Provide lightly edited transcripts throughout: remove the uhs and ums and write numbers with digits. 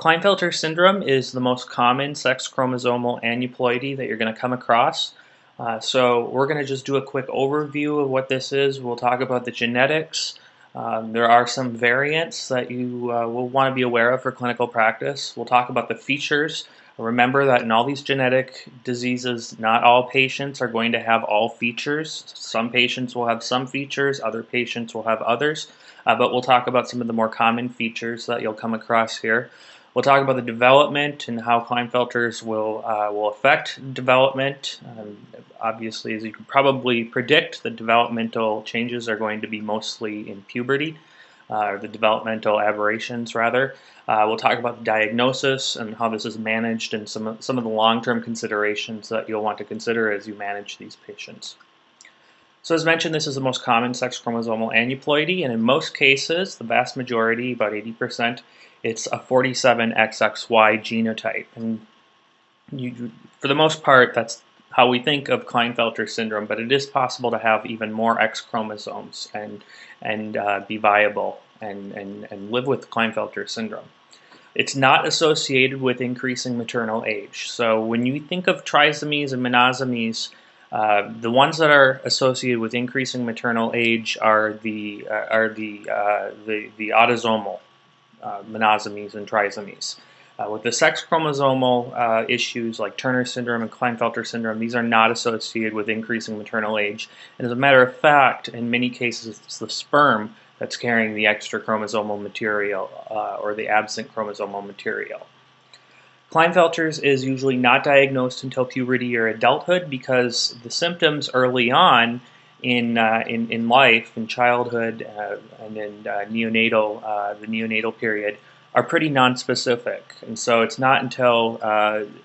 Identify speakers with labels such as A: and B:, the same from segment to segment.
A: Klinefelter syndrome is the most common sex chromosomal aneuploidy that you're going to come across. So we're going to just do a quick overview of what this is. We'll talk about the genetics. There are some variants that you will want to be aware of for clinical practice. We'll talk about the features. Remember that in all these genetic diseases, not all patients are going to have all features. Some patients will have some features, other patients will have others. But we'll talk about some of the more common features that you'll come across here. We'll talk about the development and how Klinefelters will affect development. Obviously, as you can probably predict, the developmental changes are going to be mostly in puberty, or the developmental aberrations, rather. We'll talk about the diagnosis and how this is managed and some of the long-term considerations that you'll want to consider as you manage these patients. So as mentioned, this is the most common sex chromosomal aneuploidy, and in most cases, the vast majority, about 80%, it's a 47XXY genotype. And for the most part, that's how we think of Klinefelter syndrome, but it is possible to have even more X chromosomes and be viable and live with Klinefelter syndrome. It's not associated with increasing maternal age. So when you think of trisomies and monosomies, the ones that are associated with increasing maternal age are the autosomal monosomies and trisomies. With the sex chromosomal issues like Turner syndrome and Klinefelter syndrome, these are not associated with increasing maternal age. And as a matter of fact, in many cases, it's the sperm that's carrying the extra chromosomal material or the absent chromosomal material. Klinefelter's is usually not diagnosed until puberty or adulthood because the symptoms early on in life, in childhood, and in the neonatal period, are pretty nonspecific. And so it's not until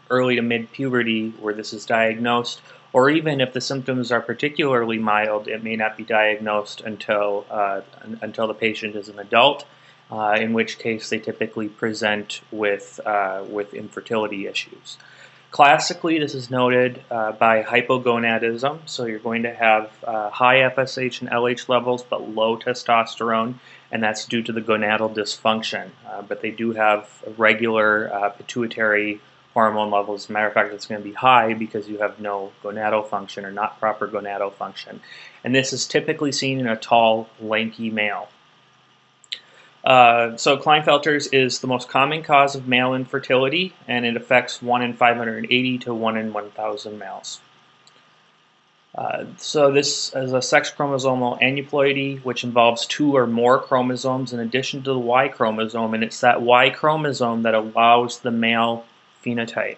A: early to mid-puberty where this is diagnosed, or even if the symptoms are particularly mild, it may not be diagnosed until the patient is an adult. In which case they typically present with infertility issues. Classically, this is noted by hypogonadism, so you're going to have high FSH and LH levels but low testosterone, and that's due to the gonadal dysfunction. But they do have regular pituitary hormone levels. As a matter of fact, it's going to be high because you have no gonadal function or not proper gonadal function. And this is typically seen in a tall, lanky male. So Klinefelter's is the most common cause of male infertility, and it affects 1 in 580 to 1 in 1,000 males. So this is a sex chromosomal aneuploidy, which involves 2 or more chromosomes in addition to the Y chromosome, and it's that Y chromosome that allows the male phenotype,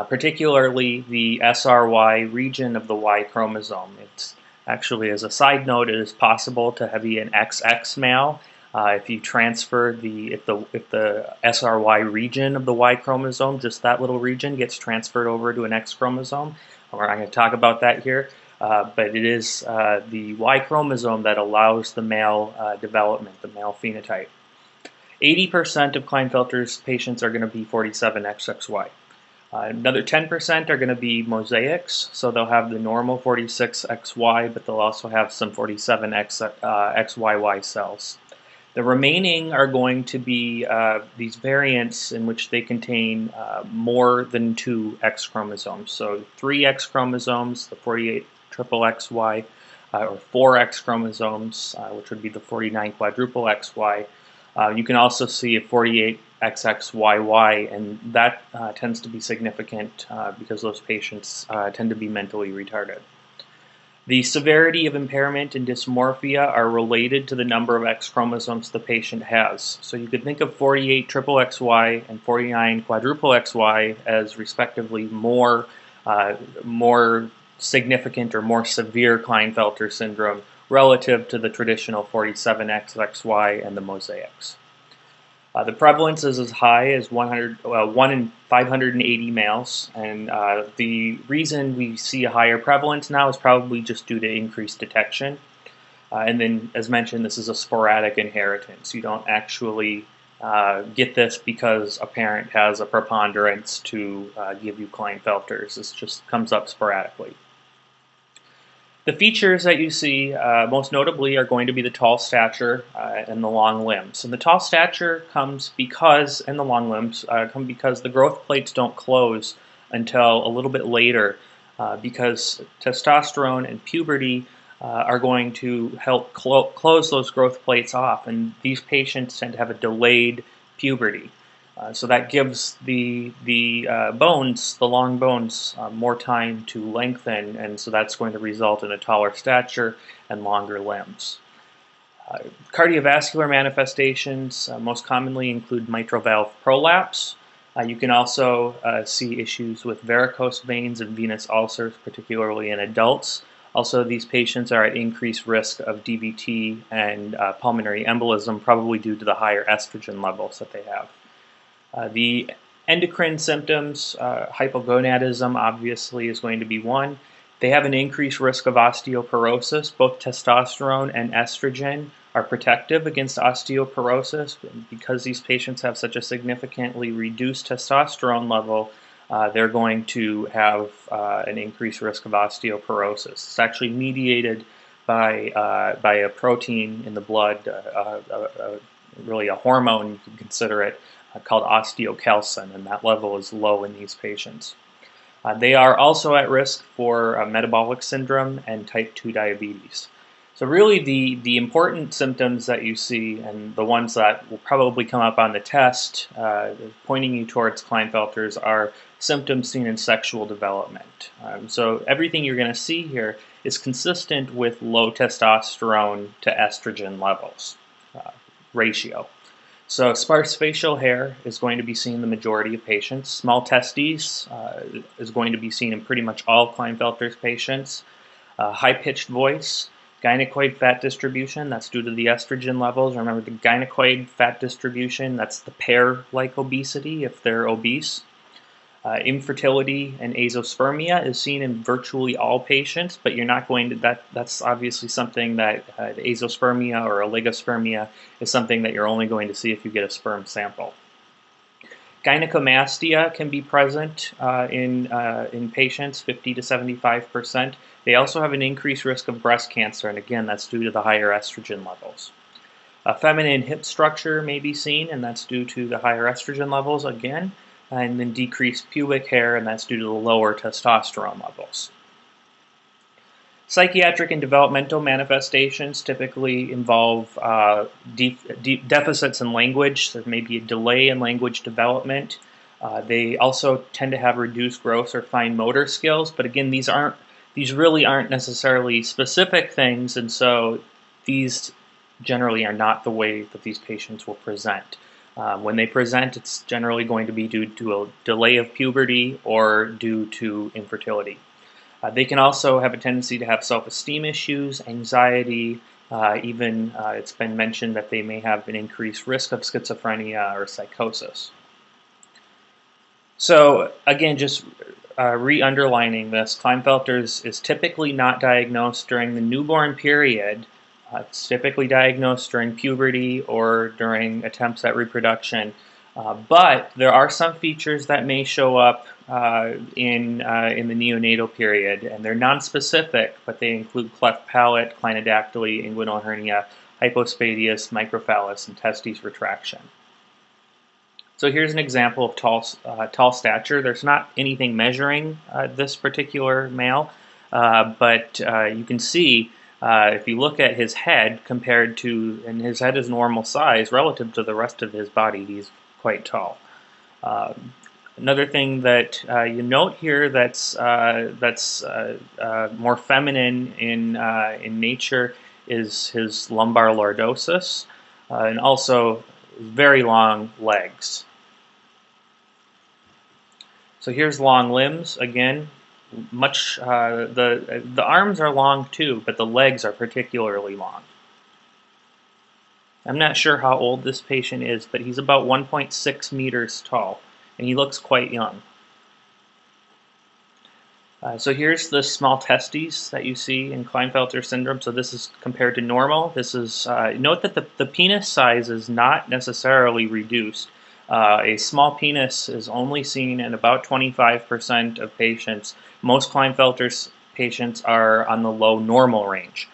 A: particularly the SRY region of the Y chromosome. It's actually, as a side note, it is possible to be an XX male. If you transfer if the SRY region of the Y chromosome, just that little region, gets transferred over to an X chromosome, we're not going to talk about that here, but it is the Y chromosome that allows the male development, the male phenotype. 80% of Klinefelter's patients are going to be 47XXY. Another 10% are going to be mosaics, so they'll have the normal 46XY, but they'll also have some 47XYY cells. The remaining are going to be these variants in which they contain more than 2 X chromosomes. So 3 X chromosomes, the 48 triple XY, or 4 X chromosomes, which would be the 49 quadruple XY. You can also see a 48 XXYY, and that tends to be significant because those patients tend to be mentally retarded. The severity of impairment and dysmorphia are related to the number of X chromosomes the patient has. So you could think of 48 triple XY and 49 quadruple XY as respectively more significant or more severe Klinefelter syndrome relative to the traditional 47XXY and the mosaics. The prevalence is as high as 1 in 580 males, and the reason we see a higher prevalence now is probably just due to increased detection. And then, as mentioned, this is a sporadic inheritance. You don't actually get this because a parent has a preponderance to give you Klinefelters. This just comes up sporadically. The features that you see most notably are going to be the tall stature and the long limbs. And the tall stature comes because, and the long limbs come because the growth plates don't close until a little bit later because testosterone and puberty are going to help close those growth plates off. And these patients tend to have a delayed puberty. So that gives the bones, the long bones, more time to lengthen, and so that's going to result in a taller stature and longer limbs. Cardiovascular manifestations most commonly include mitral valve prolapse. You can also see issues with varicose veins and venous ulcers, particularly in adults. Also, these patients are at increased risk of DVT and pulmonary embolism, probably due to the higher estrogen levels that they have. The endocrine symptoms, hypogonadism obviously is going to be one. They have an increased risk of osteoporosis. Both testosterone and estrogen are protective against osteoporosis. Because these patients have such a significantly reduced testosterone level, they're going to have an increased risk of osteoporosis. It's actually mediated by a protein in the blood, really a hormone, you can consider it, called osteocalcin, and that level is low in these patients. They are also at risk for metabolic syndrome and type 2 diabetes. So really the important symptoms that you see, and the ones that will probably come up on the test, pointing you towards Klinefelter's, are symptoms seen in sexual development. So everything you're going to see here is consistent with low testosterone to estrogen levels ratio. So sparse facial hair is going to be seen in the majority of patients. Small testes is going to be seen in pretty much all Klinefelter's patients. High-pitched voice, gynecoid fat distribution, that's due to the estrogen levels. Remember, the gynecoid fat distribution, that's the pair-like obesity if they're obese. Infertility and azoospermia is seen in virtually all patients, but you're not going to, that's obviously something that the azoospermia or oligospermia is something that you're only going to see if you get a sperm sample. Gynecomastia can be present in patients, 50 to 75%. They also have an increased risk of breast cancer, and again, that's due to the higher estrogen levels. Feminine hip structure may be seen, and that's due to the higher estrogen levels again. And then decreased pubic hair, and that's due to the lower testosterone levels. Psychiatric and developmental manifestations typically involve deficits in language. There may be a delay in language development. They also tend to have reduced gross or fine motor skills, but again, these really aren't necessarily specific things, and so these generally are not the way that these patients will present. When they present, it's generally going to be due to a delay of puberty or due to infertility. They can also have a tendency to have self-esteem issues, anxiety, even it's been mentioned that they may have an increased risk of schizophrenia or psychosis. So again, just re-underlining this, Klinefelter's is typically not diagnosed during the newborn period. It's typically diagnosed during puberty or during attempts at reproduction, but there are some features that may show up in the neonatal period, and they're nonspecific, but they include cleft palate, clinodactyly, inguinal hernia, hypospadias, microphallus, and testes retraction. So here's an example of tall stature. There's not anything measuring this particular male, but you can see if you look at his head compared to, and his head is normal size relative to the rest of his body, he's quite tall. Another thing that you note here that's more feminine in nature is his lumbar lordosis, and also very long legs. So here's long limbs again. The arms are long too, but the legs are particularly long. I'm not sure how old this patient is, but he's about 1.6 meters tall, and he looks quite young. So here's the small testes that you see in Klinefelter syndrome. So this is compared to normal. This is note that the penis size is not necessarily reduced. A small penis is only seen in about 25% of patients. Most Klinefelter patients are on the low normal range.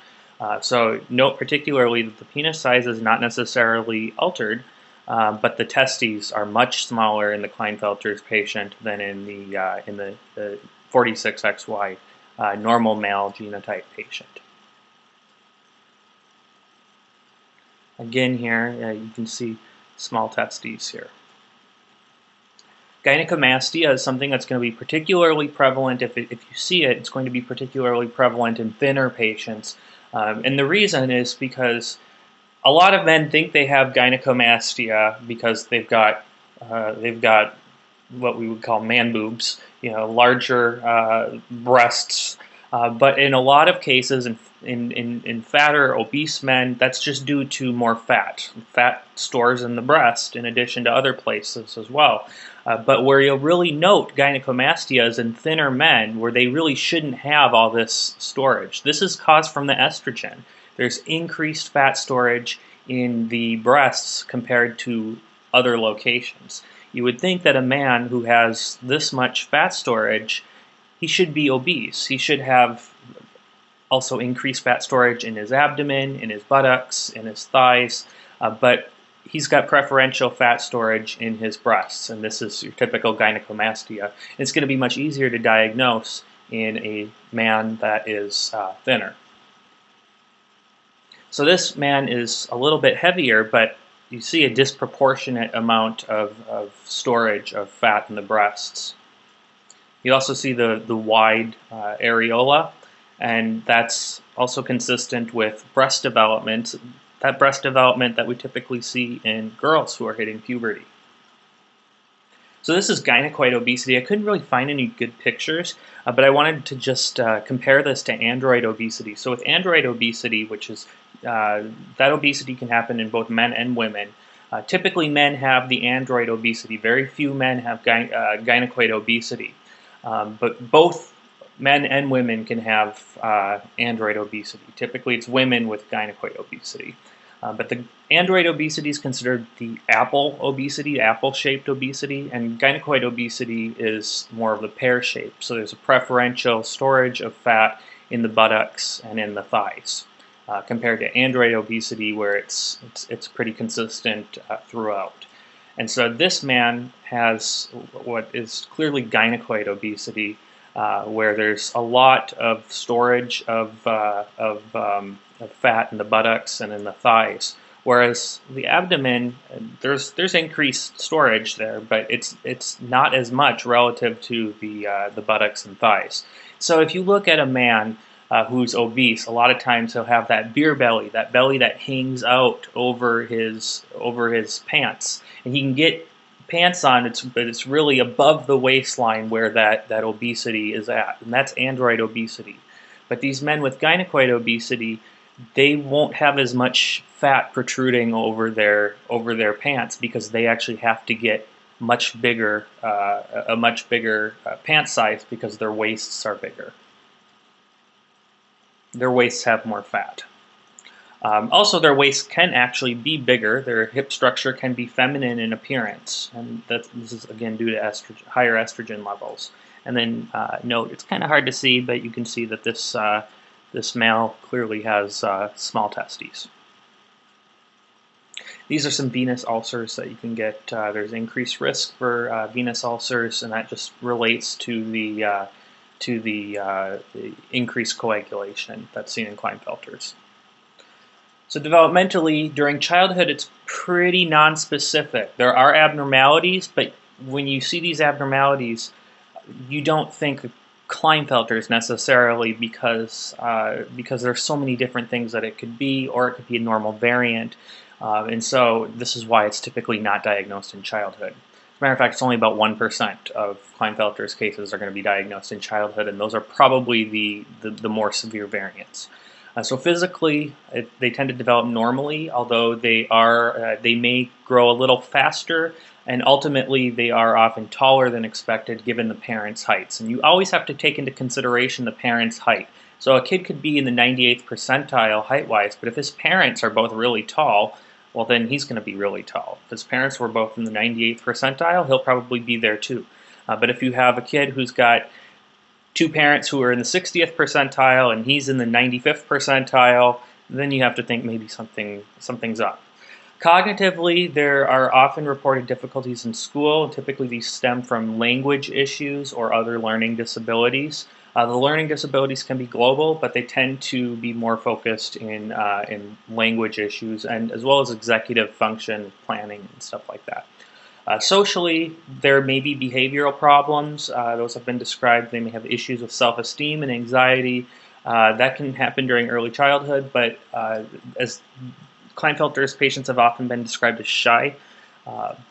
A: So note particularly that the penis size is not necessarily altered, but the testes are much smaller in the Klinefelter's patient than in the 46XY normal male genotype patient. Again here, you can see small testes here. Gynecomastia is something that's going to be particularly prevalent. If you see it, it's going to be particularly prevalent in thinner patients. And the reason is because a lot of men think they have gynecomastia because they've got what we would call man boobs, larger breasts. But in a lot of cases, in fatter, obese men, that's just due to more fat. Fat stores in the breast in addition to other places as well. But where you'll really note gynecomastia is in thinner men, where they really shouldn't have all this storage. This is caused from the estrogen. There's increased fat storage in the breasts compared to other locations. You would think that a man who has this much fat storage, he should be obese. He should have also increased fat storage in his abdomen, in his buttocks, in his thighs, but he's got preferential fat storage in his breasts, and this is your typical gynecomastia. And it's going to be much easier to diagnose in a man that is thinner. So this man is a little bit heavier, but you see a disproportionate amount of storage of fat in the breasts. You also see the wide areola, and that's also consistent with breast development, that breast development that we typically see in girls who are hitting puberty. So this is gynecoid obesity. I couldn't really find any good pictures, but I wanted to just compare this to android obesity. So with android obesity, which is that obesity can happen in both men and women. Typically men have the android obesity. Very few men have gynecoid obesity. But both men and women can have android obesity. Typically it's women with gynecoid obesity. But the android obesity is considered the apple obesity, apple-shaped obesity, and gynecoid obesity is more of the pear-shaped. So there's a preferential storage of fat in the buttocks and in the thighs, compared to android obesity, where it's pretty consistent throughout. And so this man has what is clearly gynecoid obesity, where there's a lot of storage of fat in the buttocks and in the thighs. Whereas the abdomen, there's increased storage there, but it's not as much relative to the buttocks and thighs. So if you look at a man who's obese, a lot of times he'll have that beer belly, that belly that hangs out over his pants, and he can get pants on, but it's really above the waistline where that obesity is at, and that's android obesity. But these men with gynecoid obesity, they won't have as much fat protruding over their pants because they actually have to get much bigger, a much bigger pant size because their waists are bigger. Their waists have more fat. Also, their waists can actually be bigger. Their hip structure can be feminine in appearance, and this is again due to higher estrogen levels. And then note, it's kind of hard to see, but you can see that this male clearly has small testes. These are some venous ulcers that you can get. There's increased risk for venous ulcers, and that just relates to the increased coagulation that's seen in Klinefelters. So developmentally, during childhood, it's pretty nonspecific. There are abnormalities, but when you see these abnormalities, you don't think Klinefelters necessarily because there's so many different things that it could be, or it could be a normal variant. And so this is why it's typically not diagnosed in childhood. As a matter of fact, it's only about 1% of Klinefelter's cases are going to be diagnosed in childhood, and those are probably the more severe variants. So physically, they tend to develop normally, although they may grow a little faster, and ultimately they are often taller than expected given the parents' heights. And you always have to take into consideration the parents' height. So a kid could be in the 98th percentile height-wise, but if his parents are both really tall, well then he's going to be really tall. If his parents were both in the 98th percentile, he'll probably be there too. But if you have a kid who's got two parents who are in the 60th percentile and he's in the 95th percentile, then you have to think maybe something's up. Cognitively, there are often reported difficulties in school. Typically, these stem from language issues or other learning disabilities. The learning disabilities can be global, but they tend to be more focused in language issues and as well as executive function planning and stuff like that. Socially, there may be behavioral problems. Those have been described. They may have issues with self-esteem and anxiety. That can happen during early childhood, but as Klinefelter's patients have often been described as shy,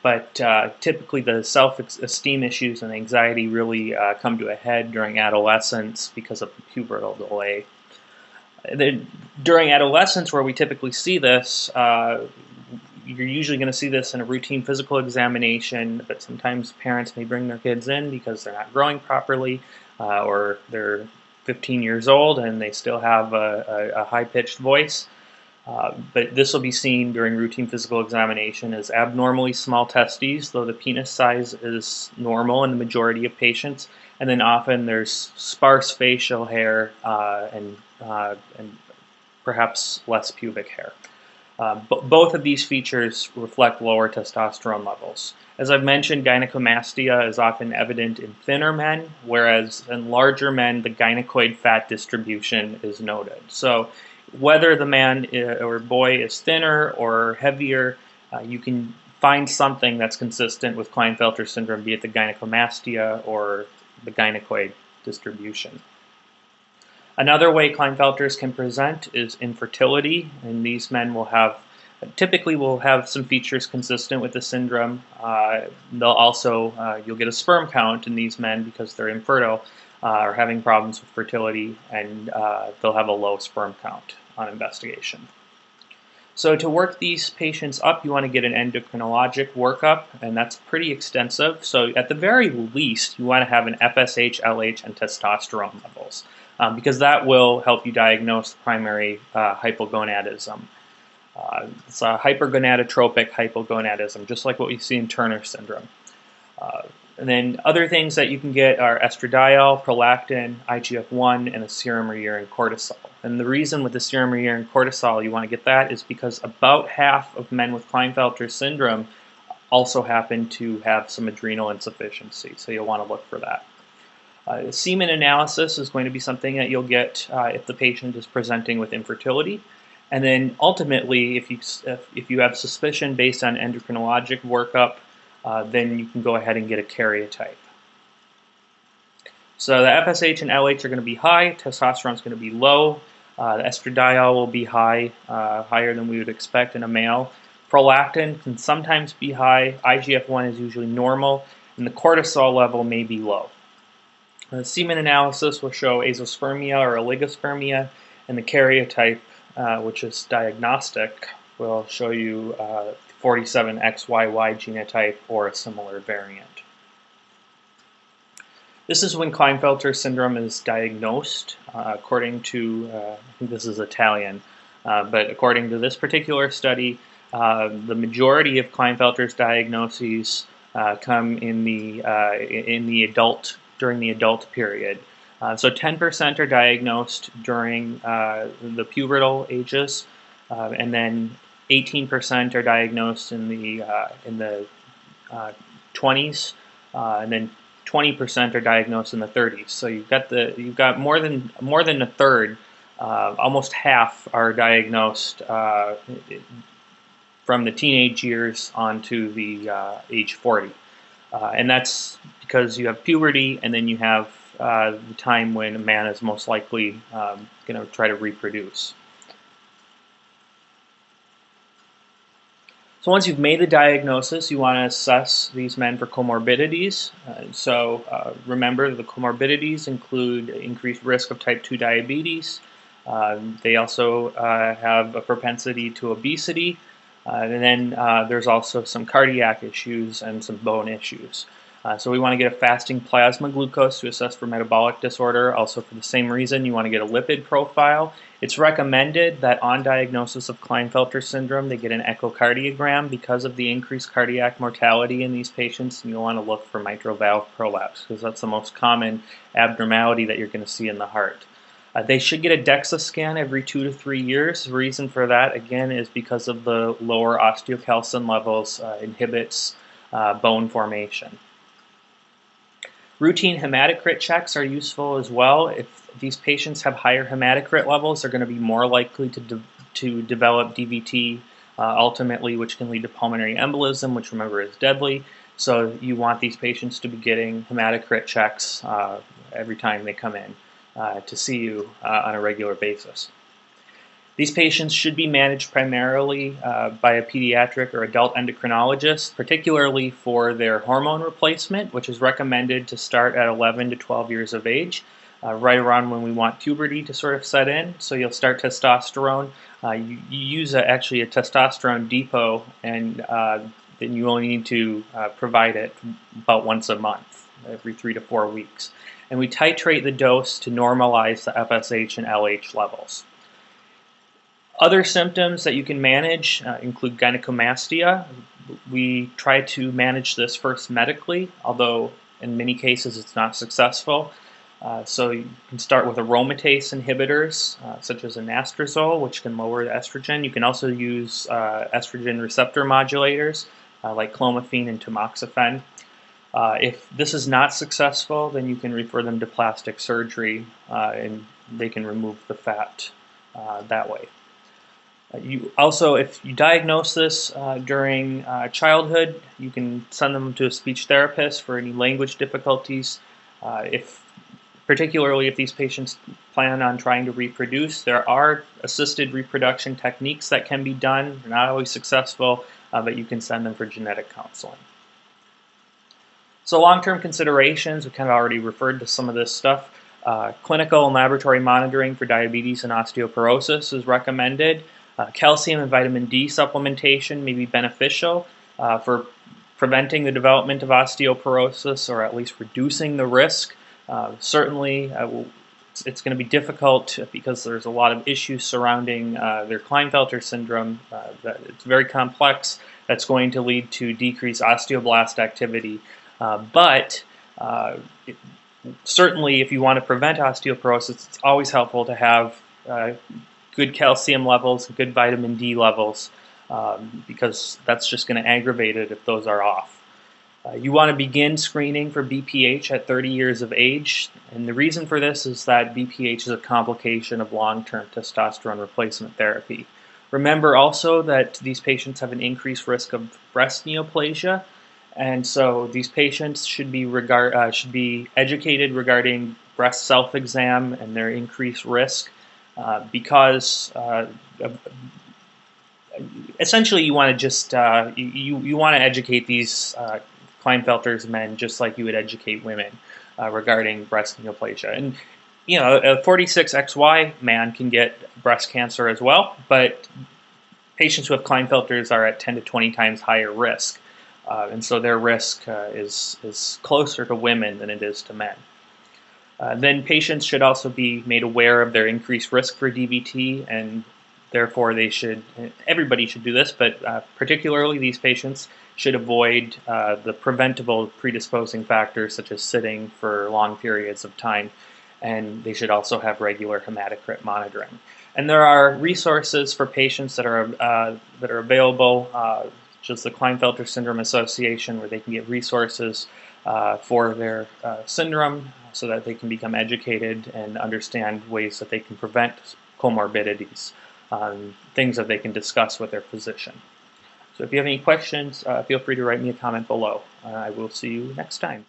A: but typically the self-esteem issues and anxiety really come to a head during adolescence because of the pubertal delay. During adolescence, where we typically see this, you're usually going to see this in a routine physical examination, but sometimes parents may bring their kids in because they're not growing properly, or they're 15 years old and they still have a high-pitched voice. But this will be seen during routine physical examination as abnormally small testes, though the penis size is normal in the majority of patients. And then often there's sparse facial hair and perhaps less pubic hair. Both of these features reflect lower testosterone levels. As I've mentioned, gynecomastia is often evident in thinner men, whereas in larger men, the gynecoid fat distribution is noted. So whether the man or boy is thinner or heavier, you can find something that's consistent with Klinefelter syndrome, be it the gynecomastia or the gynecoid distribution. Another way Klinefelters can present is infertility, and these men typically will have some features consistent with the syndrome. They'll also, you'll get a sperm count in these men because they're infertile or having problems with fertility, and they'll have a low sperm count on investigation. So to work these patients up, you want to get an endocrinologic workup, and that's pretty extensive. So at the very least, you want to have an FSH, LH, and testosterone levels, because that will help you diagnose the primary hypogonadism. It's a hypergonadotropic hypogonadism, just like what we see in Turner syndrome. And then other things that you can get are estradiol, prolactin, IGF-1, and a serum or urine cortisol. And the reason with the serum or urine cortisol you want to get that is because about half of men with Klinefelter syndrome also happen to have some adrenal insufficiency, so you'll want to look for that. Semen analysis is going to be something that you'll get if the patient is presenting with infertility. And then ultimately, if you have suspicion based on endocrinologic workup, then you can go ahead and get a karyotype. So the FSH and LH are going to be high, testosterone is going to be low, the estradiol will be high, higher than we would expect in a male. Prolactin can sometimes be high, IGF-1 is usually normal, and the cortisol level may be low. The semen analysis will show azoospermia or oligospermia, and the karyotype, which is diagnostic, will show you 47XYY genotype or a similar variant. This is when Klinefelter syndrome is diagnosed, according to, I think this is Italian, but according to this particular study, the majority of Klinefelter's diagnoses come in the adult period. So 10% are diagnosed during the pubertal ages, and then 18% are diagnosed in the 20s, and then 20% are diagnosed in the 30s. So you've got more than a third, almost half are diagnosed from the teenage years on to the age 40, and that's because you have puberty, and then you have the time when a man is most likely going to try to reproduce. So once you've made the diagnosis, you want to assess these men for comorbidities. Remember, the comorbidities include increased risk of type 2 diabetes. They also have a propensity to obesity. And then there's also some cardiac issues and some bone issues. So we want to get a fasting plasma glucose to assess for metabolic disorder. Also, for the same reason, you want to get a lipid profile. It's recommended that on diagnosis of Klinefelter syndrome, they get an echocardiogram because of the increased cardiac mortality in these patients, and you'll want to look for mitral valve prolapse because that's the most common abnormality that you're going to see in the heart. They should get a DEXA scan every 2 to 3 years. The reason for that, again, is because of the lower osteocalcin levels inhibits bone formation. Routine hematocrit checks are useful as well. If these patients have higher hematocrit levels, they're going to be more likely to develop DVT ultimately, which can lead to pulmonary embolism, which remember is deadly. So you want these patients to be getting hematocrit checks every time they come in to see you on a regular basis. These patients should be managed primarily by a pediatric or adult endocrinologist, particularly for their hormone replacement, which is recommended to start at 11 to 12 years of age, right around when we want puberty to sort of set in. So you'll start testosterone. You use actually a testosterone depot, and then you only need to provide it about once a month, every 3 to 4 weeks. And we titrate the dose to normalize the FSH and LH levels. Other symptoms that you can manage include gynecomastia. We try to manage this first medically, although in many cases it's not successful. So you can start with aromatase inhibitors, such as anastrozole, which can lower the estrogen. You can also use estrogen receptor modulators, like clomiphene and tamoxifen. If this is not successful, then you can refer them to plastic surgery, and they can remove the fat that way. If you diagnose this during childhood, you can send them to a speech therapist for any language difficulties. Particularly if these patients plan on trying to reproduce, there are assisted reproduction techniques that can be done. They're not always successful, but you can send them for genetic counseling. So long-term considerations, we kind of already referred to some of this stuff. Clinical and laboratory monitoring for diabetes and osteoporosis is recommended. Calcium and vitamin D supplementation may be beneficial for preventing the development of osteoporosis, or at least reducing the risk. Certainly, it's going to be difficult because there's a lot of issues surrounding their Klinefelter syndrome. It's very complex. That's going to lead to decreased osteoblast activity. Certainly, if you want to prevent osteoporosis, it's always helpful to have good calcium levels, good vitamin D levels, because that's just going to aggravate it if those are off. You want to begin screening for BPH at 30 years of age, and the reason for this is that BPH is a complication of long-term testosterone replacement therapy. Remember also that these patients have an increased risk of breast neoplasia, and so these patients should be educated regarding breast self-exam and their increased risk, because essentially you want to just you want to educate these Klinefelter's men just like you would educate women regarding breast neoplasia. And you know, a 46XY man can get breast cancer as well, but patients who have Klinefelters are at 10 to 20 times higher risk, and so their risk is closer to women than it is to men. Then patients should also be made aware of their increased risk for DVT, and therefore everybody should do this, but particularly these patients should avoid the preventable predisposing factors such as sitting for long periods of time, and they should also have regular hematocrit monitoring. And there are resources for patients that are available, such as the Klinefelter Syndrome Association, where they can get resources for their syndrome so that they can become educated and understand ways that they can prevent comorbidities, things that they can discuss with their physician. So if you have any questions, feel free to write me a comment below. I will see you next time.